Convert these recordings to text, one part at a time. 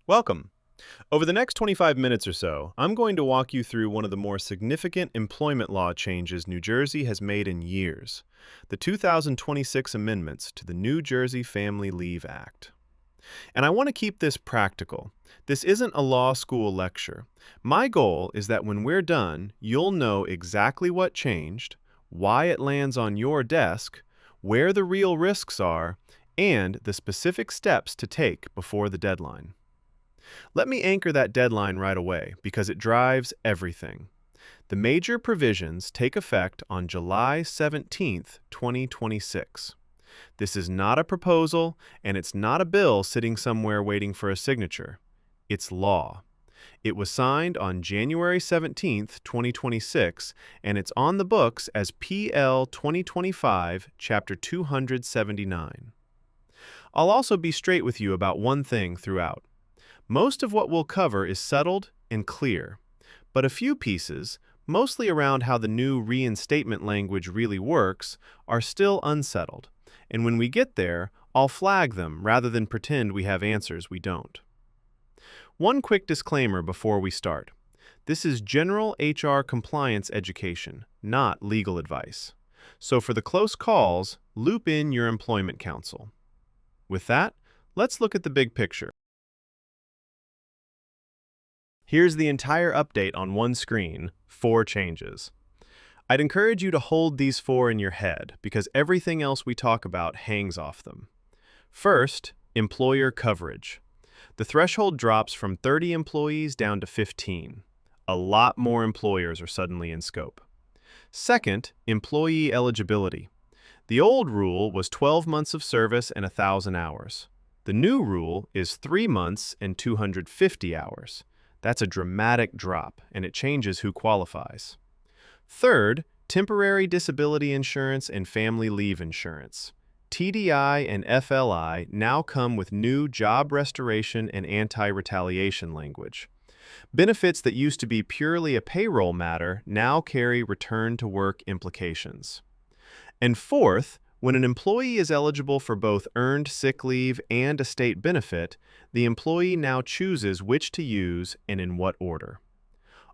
Welcome. Over the next 25 minutes or so, I'm going to walk you through one of the more significant employment law changes New Jersey has made in years, the 2026 amendments to the New Jersey Family Leave Act. And I want to keep this practical. This isn't a law school lecture. My goal is that when we're done, you'll know exactly what changed, why it lands on your desk, where the real risks are, and the specific steps to take before the deadline. Let me anchor that deadline right away because it drives everything. The major provisions take effect on July 17th, 2026. This is not a proposal, and it's not a bill sitting somewhere waiting for a signature. It's law. It was signed on January 17th, 2026, and it's on the books as PL 2025, Chapter 279. I'll also be straight with you about one thing throughout. Most of what we'll cover is settled and clear, but a few pieces, mostly around how the new reinstatement language really works, are still unsettled, and when we get there, I'll flag them rather than pretend we have answers we don't. One quick disclaimer before we start. This is general HR compliance education, not legal advice. So for the close calls, loop in your employment counsel. With that, let's look at the big picture. Here's the entire update on one screen, 4 changes. I'd encourage you to hold these 4 in your head because everything else we talk about hangs off them. First, employer coverage. The threshold drops from 30 employees down to 15. A lot more employers are suddenly in scope. Second, employee eligibility. The old rule was 12 months of service and 1,000 hours. The new rule is 3 months and 250 hours. That's a dramatic drop, and it changes who qualifies. Third, temporary disability insurance and family leave insurance. TDI and FLI now come with new job restoration and anti-retaliation language. Benefits that used to be purely a payroll matter now carry return-to-work implications. And fourth, when an employee is eligible for both earned sick leave and a state benefit, the employee now chooses which to use and in what order.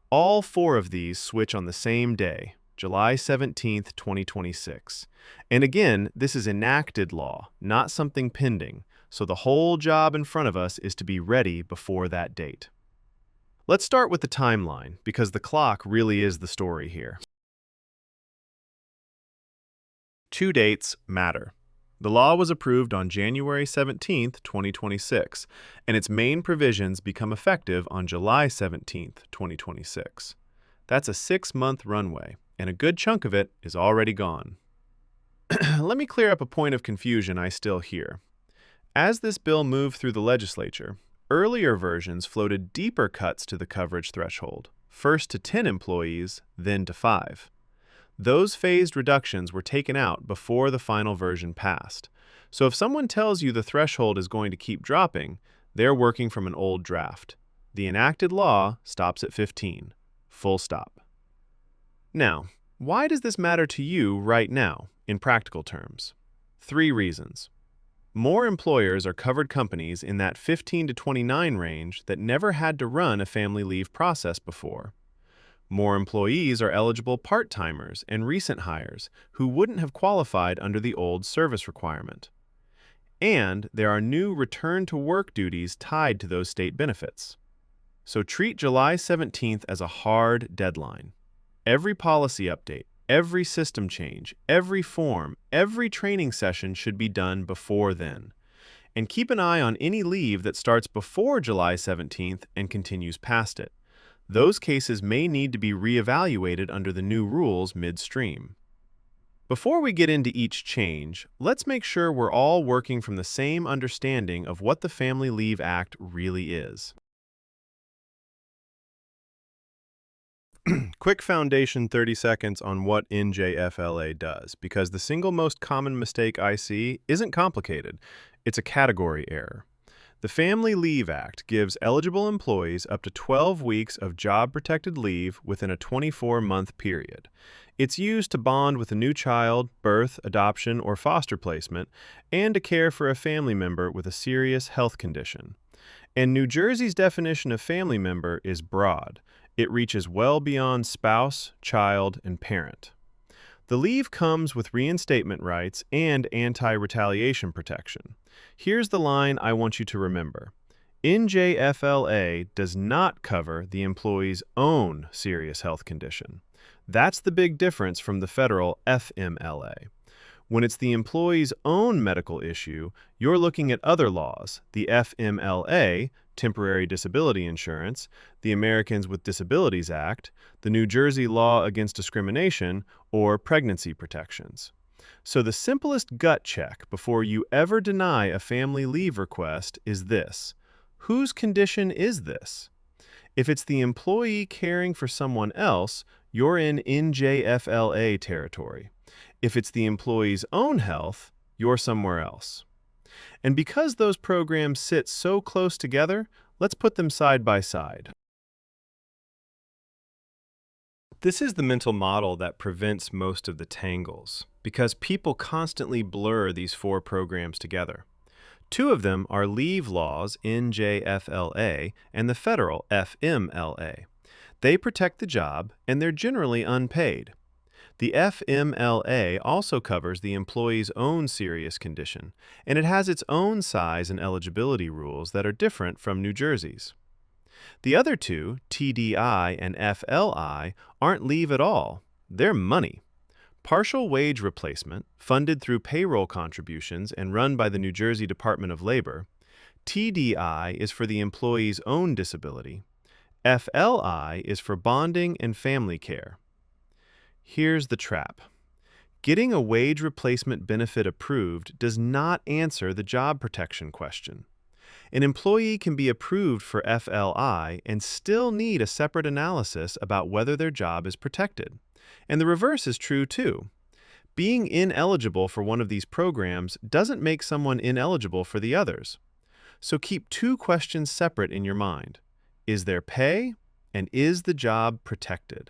All 4 of these switch on the same day, July 17th, 2026. And again, this is enacted law, not something pending, so the whole job in front of us is to be ready before that date. Let's start with the timeline, because the clock really is the story here. 2 dates matter. The law was approved on January 17, 2026, and its main provisions become effective on July 17, 2026. That's a 6-month runway, and a good chunk of it is already gone. Let me clear up a point of confusion I still hear. As this bill moved through the legislature, earlier versions floated deeper cuts to the coverage threshold, first to 10 employees, then to 5. Those phased reductions were taken out before the final version passed. So if someone tells you the threshold is going to keep dropping, they're working from an old draft. The enacted law stops at 15. Full stop. Now, why does this matter to you right now, in practical terms? 3 reasons. More employers are covered companies in that 15 to 29 range that never had to run a family leave process before. More employees are eligible part-timers and recent hires who wouldn't have qualified under the old service requirement. And there are new return-to-work duties tied to those state benefits. So treat July 17th as a hard deadline. Every policy update, every system change, every form, every training session should be done before then. And keep an eye on any leave that starts before July 17th and continues past it. Those cases may need to be reevaluated under the new rules midstream. Before we get into each change, let's make sure we're all working from the same understanding of what the Family Leave Act really is. Quick foundation 30 seconds on what NJFLA does, because the single most common mistake I see isn't complicated. It's a category error. The Family Leave Act gives eligible employees up to 12 weeks of job-protected leave within a 24-month period. It's used to bond with a new child, birth, adoption, or foster placement, and to care for a family member with a serious health condition. And New Jersey's definition of family member is broad. It reaches well beyond spouse, child, and parent. The leave comes with reinstatement rights and anti-retaliation protection. Here's the line I want you to remember. NJFLA does not cover the employee's own serious health condition. That's the big difference from the federal FMLA. When it's the employee's own medical issue, you're looking at other laws, the FMLA, Temporary Disability Insurance, the Americans with Disabilities Act, the New Jersey Law Against Discrimination, or pregnancy protections. So the simplest gut check before you ever deny a family leave request is this: whose condition is this? If it's the employee caring for someone else, you're in NJFLA territory. If it's the employee's own health, you're somewhere else. And because those programs sit so close together, let's put them side by side. This is the mental model that prevents most of the tangles, because people constantly blur these four programs together. Two of them are leave laws, NJFLA, and the federal FMLA. They protect the job, and they're generally unpaid. The FMLA also covers the employee's own serious condition, and it has its own size and eligibility rules that are different from New Jersey's. The other two, TDI and FLI, aren't leave at all. They're money. Partial wage replacement, funded through payroll contributions and run by the New Jersey Department of Labor. TDI is for the employee's own disability. FLI is for bonding and family care. Here's the trap. Getting a wage replacement benefit approved does not answer the job protection question. An employee can be approved for FLI and still need a separate analysis about whether their job is protected. And the reverse is true too. Being ineligible for one of these programs doesn't make someone ineligible for the others. So keep two questions separate in your mind. Is there pay, and is the job protected?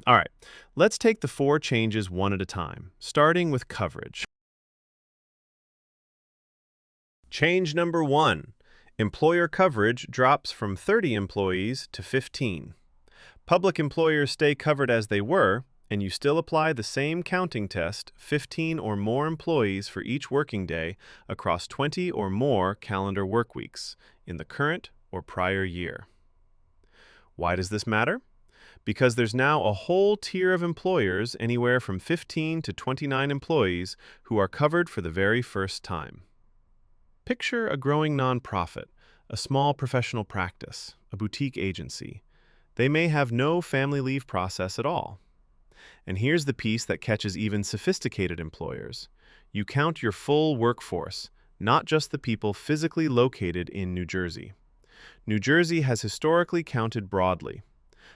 All right, let's take the four changes one at a time, starting with coverage. Change number 1. Employer coverage drops from 30 employees to 15. Public employers stay covered as they were, and you still apply the same counting test, 15 or more employees for each working day across 20 or more calendar work weeks in the current or prior year. Why does this matter? Because there's now a whole tier of employers, anywhere from 15 to 29 employees, who are covered for the very first time. Picture a growing nonprofit, a small professional practice, a boutique agency. They may have no family leave process at all. And here's the piece that catches even sophisticated employers. You count your full workforce, not just the people physically located in New Jersey. New Jersey has historically counted broadly.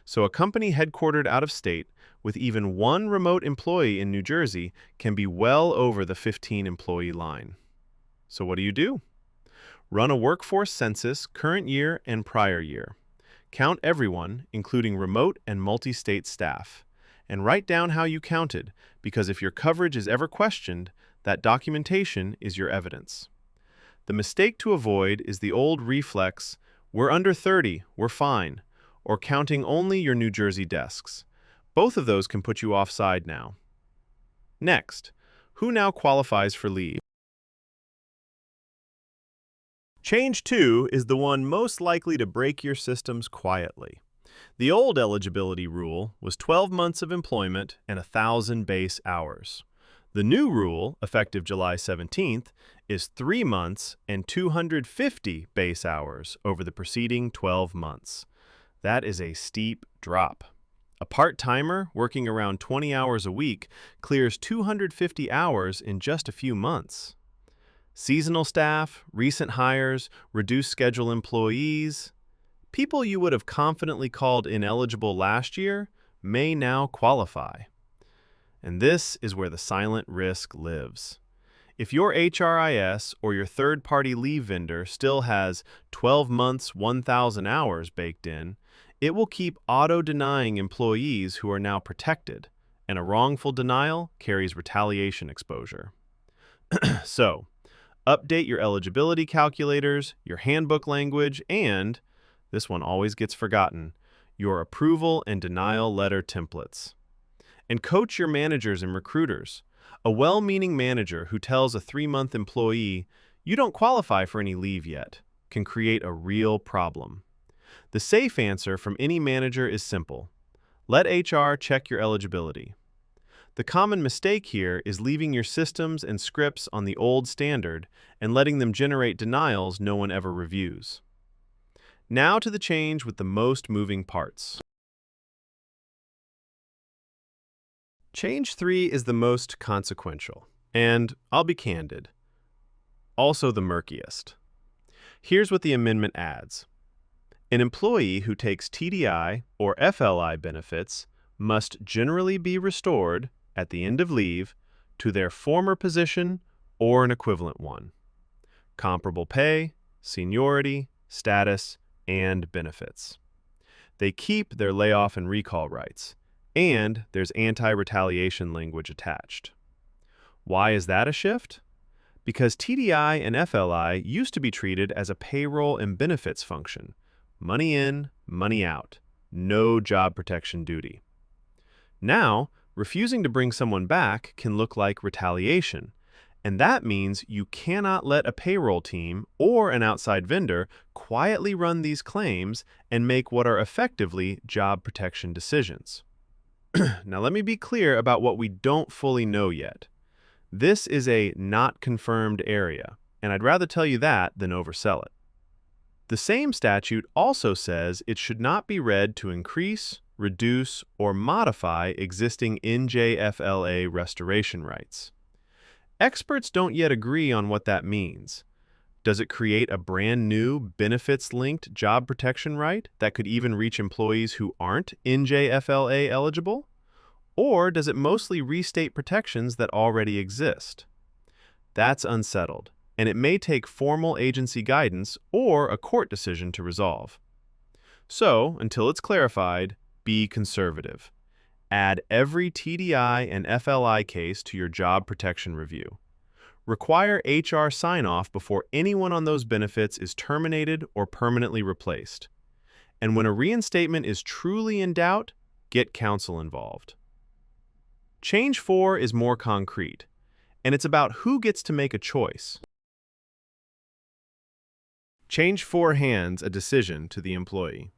So a company headquartered out of state with even one remote employee in New Jersey can be well over the 15-employee line. So what do? Run a workforce census current year and prior year. Count everyone, including remote and multi-state staff. And write down how you counted, because if your coverage is ever questioned, that documentation is your evidence. The mistake to avoid is the old reflex, we're under 30, we're fine, or counting only your New Jersey desks. Both of those can put you offside now. Next, who now qualifies for leave? Change 2 is the one most likely to break your systems quietly. The old eligibility rule was 12 months of employment and 1,000 base hours. The new rule, effective July 17th, is 3 months and 250 base hours over the preceding 12 months. That is a steep drop. A part-timer working around 20 hours a week clears 250 hours in just a few months. Seasonal staff, recent hires, reduced schedule employees, people you would have confidently called ineligible last year may now qualify. And this is where the silent risk lives. If your HRIS or your third-party leave vendor still has 12 months, 1,000 hours baked in, it will keep auto-denying employees who are now protected, and a wrongful denial carries retaliation exposure. So, Update your eligibility calculators, your handbook language, and, this one always gets forgotten, your approval and denial letter templates. And coach your managers and recruiters. A well-meaning manager who tells a 3-month employee, "You don't qualify for any leave yet," can create a real problem. The safe answer from any manager is simple. Let HR check your eligibility. The common mistake here is leaving your systems and scripts on the old standard and letting them generate denials no one ever reviews. Now to the change with the most moving parts. Change 3 is the most consequential, and I'll be candid, also the murkiest. Here's what the amendment adds. An employee who takes TDI or FLI benefits must generally be restored, at the end of leave, to their former position or an equivalent one. Comparable pay, seniority, status, and benefits. They keep their layoff and recall rights, and there's anti-retaliation language attached. Why is that a shift? Because TDI and FLI used to be treated as a payroll and benefits function. Money in, money out. No job protection duty. Now, refusing to bring someone back can look like retaliation, and that means you cannot let a payroll team or an outside vendor quietly run these claims and make what are effectively job protection decisions. Now let me be clear about what we don't fully know yet. This is a not confirmed area, and I'd rather tell you that than oversell it. The same statute also says it should not be read to increase, reduce, or modify existing NJFLA restoration rights. Experts don't yet agree on what that means. Does it create a brand new benefits-linked job protection right that could even reach employees who aren't NJFLA eligible? Or does it mostly restate protections that already exist? That's unsettled, and it may take formal agency guidance or a court decision to resolve. So, until it's clarified, be conservative. Add every TDI and FLI case to your job protection review. Require HR sign-off before anyone on those benefits is terminated or permanently replaced. And when a reinstatement is truly in doubt, get counsel involved. Change 4 is more concrete, and it's about who gets to make a choice. Change 4 hands a decision to the employee.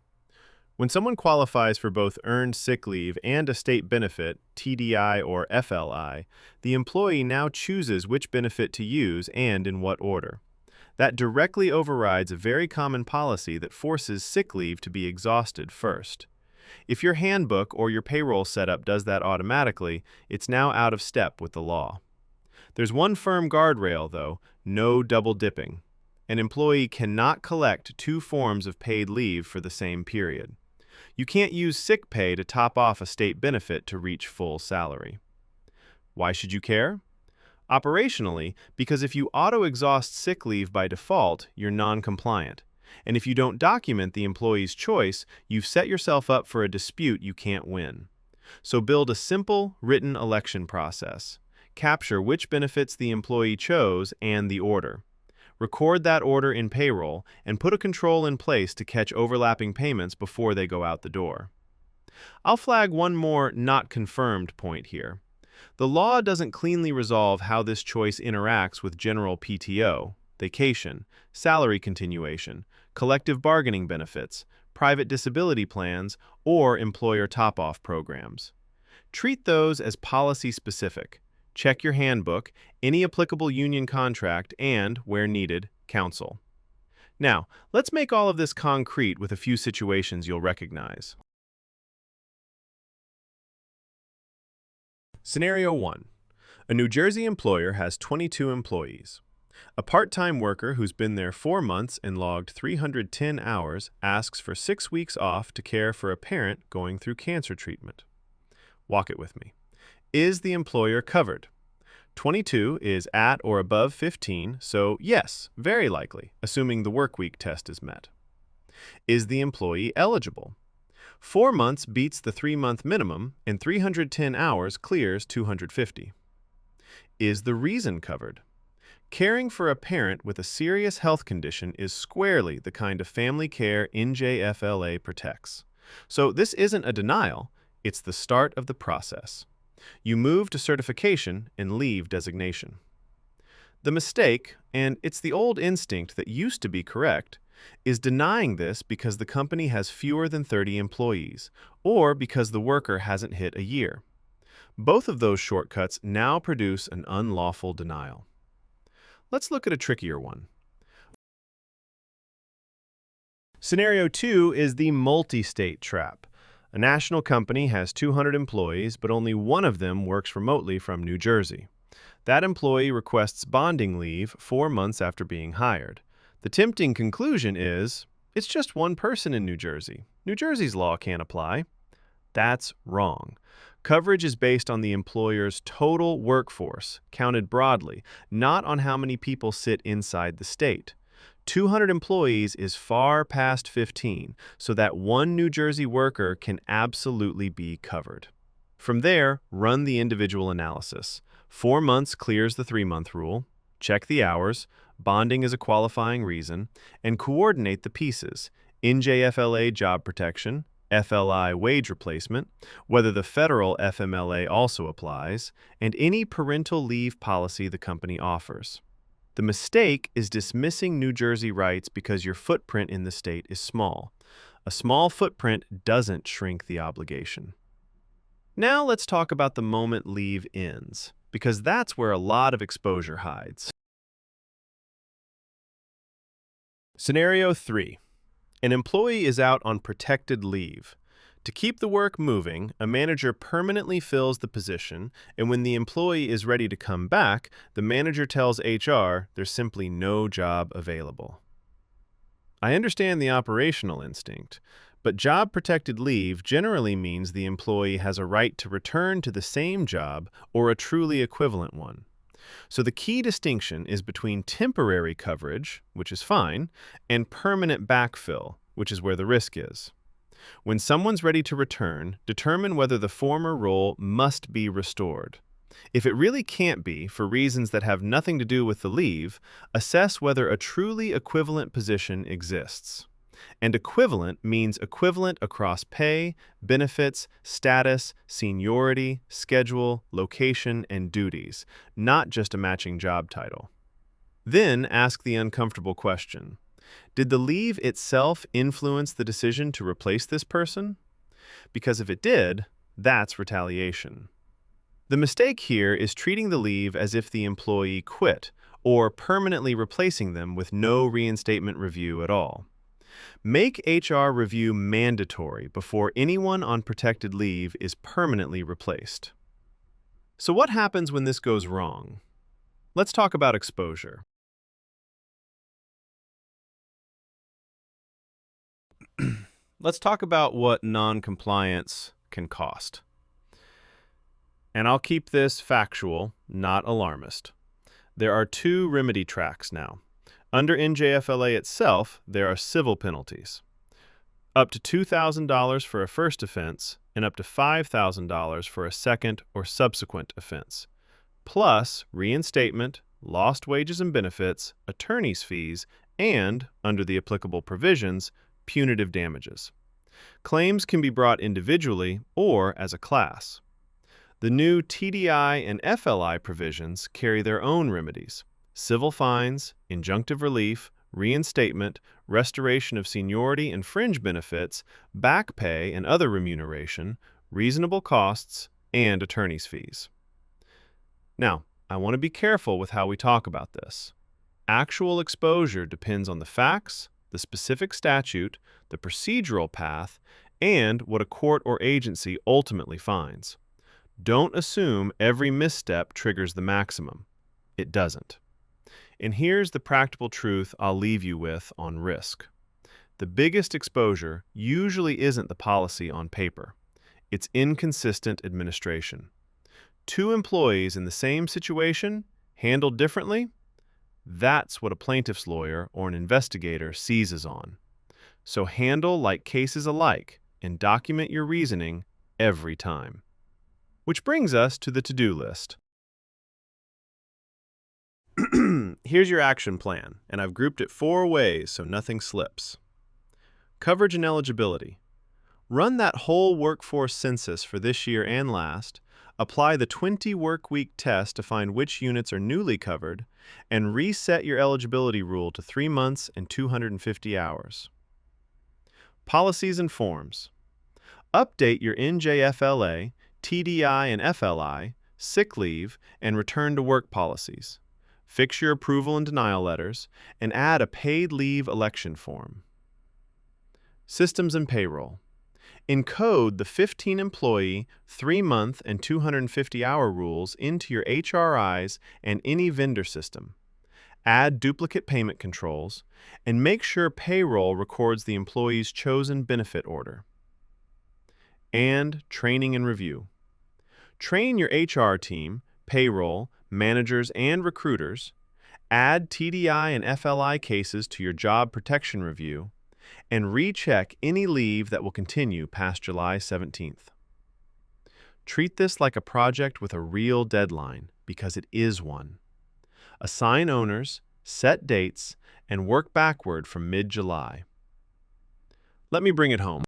When someone qualifies for both earned sick leave and a state benefit, TDI or FLI, the employee now chooses which benefit to use and in what order. That directly overrides a very common policy that forces sick leave to be exhausted first. If your handbook or your payroll setup does that automatically, it's now out of step with the law. There's one firm guardrail, though: no double dipping. An employee cannot collect 2 forms of paid leave for the same period. You can't use sick pay to top off a state benefit to reach full salary. Why should you care? Operationally, because if you auto-exhaust sick leave by default, you're non-compliant. And if you don't document the employee's choice, you've set yourself up for a dispute you can't win. So build a simple, written election process. Capture which benefits the employee chose and the order. Record that order in payroll and put a control in place to catch overlapping payments before they go out the door. I'll flag one more not confirmed point here. The law doesn't cleanly resolve how this choice interacts with general PTO, vacation, salary continuation, collective bargaining benefits, private disability plans, or employer top-off programs. Treat those as policy-specific. Check your handbook, any applicable union contract, and, where needed, counsel. Now, let's make all of this concrete with a few situations you'll recognize. Scenario 1. A New Jersey employer has 22 employees. A part-time worker who's been there 4 months and logged 310 hours asks for 6 weeks off to care for a parent going through cancer treatment. Walk it with me. Is the employer covered? 22 is at or above 15, so yes, very likely, assuming the workweek test is met. Is the employee eligible? 4 months beats the 3-month minimum, and 310 hours clears 250. Is the reason covered? Caring for a parent with a serious health condition is squarely the kind of family care NJFLA protects. So this isn't a denial, it's the start of the process. You move to certification and leave designation. The mistake, and it's the old instinct that used to be correct, is denying this because the company has fewer than 30 employees, or because the worker hasn't hit a year. Both of those shortcuts now produce an unlawful denial. Let's look at a trickier one. Scenario 2 is the multi-state trap. A national company has 200 employees, but only one of them works remotely from New Jersey. That employee requests bonding leave 4 months after being hired. The tempting conclusion is, it's just one person in New Jersey. New Jersey's law can't apply. That's wrong. Coverage is based on the employer's total workforce, counted broadly, not on how many people sit inside the state. 200 employees is far past 15, so that one New Jersey worker can absolutely be covered. From there, run the individual analysis. 4 months clears the 3-month rule, check the hours, bonding is a qualifying reason, and coordinate the pieces: NJFLA job protection, FLI wage replacement, whether the federal FMLA also applies, and any parental leave policy the company offers. The mistake is dismissing New Jersey rights because your footprint in the state is small. A small footprint doesn't shrink the obligation. Now let's talk about the moment leave ends, because that's where a lot of exposure hides. Scenario 3. An employee is out on protected leave. To keep the work moving, a manager permanently fills the position, and when the employee is ready to come back, the manager tells HR there's simply no job available. I understand the operational instinct, but job-protected leave generally means the employee has a right to return to the same job or a truly equivalent one. So the key distinction is between temporary coverage, which is fine, and permanent backfill, which is where the risk is. When someone's ready to return, determine whether the former role must be restored. If it really can't be, for reasons that have nothing to do with the leave, assess whether a truly equivalent position exists. And equivalent means equivalent across pay, benefits, status, seniority, schedule, location, and duties, not just a matching job title. Then ask the uncomfortable question: did the leave itself influence the decision to replace this person? Because if it did, that's retaliation. The mistake here is treating the leave as if the employee quit, or permanently replacing them with no reinstatement review at all. Make HR review mandatory before anyone on protected leave is permanently replaced. So what happens when this goes wrong? Let's talk about exposure. Let's talk about what non-compliance can cost. And I'll keep this factual, not alarmist. There are 2 remedy tracks now. Under NJFLA itself, there are civil penalties. Up to $2,000 for a first offense and up to $5,000 for a second or subsequent offense, plus reinstatement, lost wages and benefits, attorney's fees, and, under the applicable provisions, punitive damages. Claims can be brought individually or as a class. The new TDI and FLI provisions carry their own remedies: civil fines, injunctive relief, reinstatement, restoration of seniority and fringe benefits, back pay and other remuneration, reasonable costs, and attorney's fees. Now, I want to be careful with how we talk about this. Actual exposure depends on the facts, the specific statute, the procedural path, and what a court or agency ultimately finds. Don't assume every misstep triggers the maximum. It doesn't. And here's the practical truth I'll leave you with on risk. The biggest exposure usually isn't the policy on paper. It's inconsistent administration. 2 employees in the same situation, handled differently, that's what a plaintiff's lawyer or an investigator seizes on. So handle like cases alike and document your reasoning every time. Which brings us to the to-do list. Here's your action plan, and I've grouped it 4 ways so nothing slips. Coverage and eligibility. Run that whole workforce census for this year and last, apply the 20-work-week test to find which units are newly covered, and reset your eligibility rule to 3 months and 250 hours. Policies and forms. Update your NJFLA, TDI and FLI, sick leave, and return to work policies. Fix your approval and denial letters, and add a paid leave election form. Systems and payroll. Encode the 15-employee, 3-month, and 250-hour rules into your HRIS and any vendor system. Add duplicate payment controls, and make sure payroll records the employee's chosen benefit order. And training and review. Train your HR team, payroll, managers, and recruiters. Add TDI and FLI cases to your job protection review, and recheck any leave that will continue past July 17th. Treat this like a project with a real deadline, because it is one. Assign owners, set dates, and work backward from mid-July. Let me bring it home.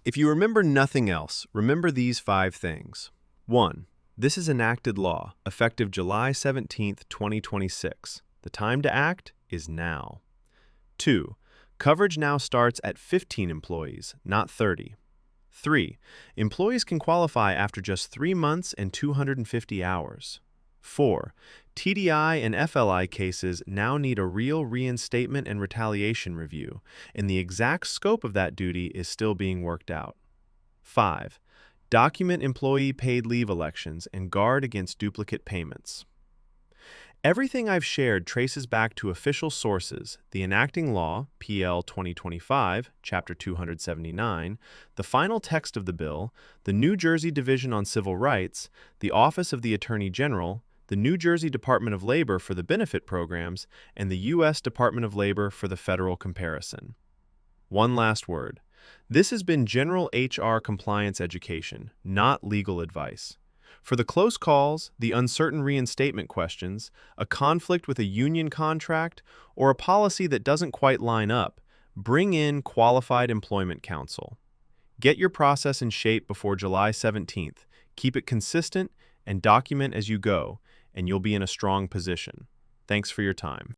If you remember nothing else, remember these 5 things. 1. This is enacted law, effective July 17, 2026. The time to act is now. 2. Coverage now starts at 15 employees, not 30. 3. Employees can qualify after just 3 months and 250 hours. 4. TDI and FLI cases now need a real reinstatement and retaliation review, and the exact scope of that duty is still being worked out. 5. Document employee paid leave elections and guard against duplicate payments. Everything I've shared traces back to official sources: the enacting law, PL 2025, Chapter 279, the final text of the bill, the New Jersey Division on Civil Rights, the Office of the Attorney General, the New Jersey Department of Labor for the benefit programs, and the U.S. Department of Labor for the federal comparison. One last word. This has been general HR compliance education, not legal advice. For the close calls, the uncertain reinstatement questions, a conflict with a union contract, or a policy that doesn't quite line up, bring in qualified employment counsel. Get your process in shape before July 17th. Keep it consistent and document as you go, and you'll be in a strong position. Thanks for your time.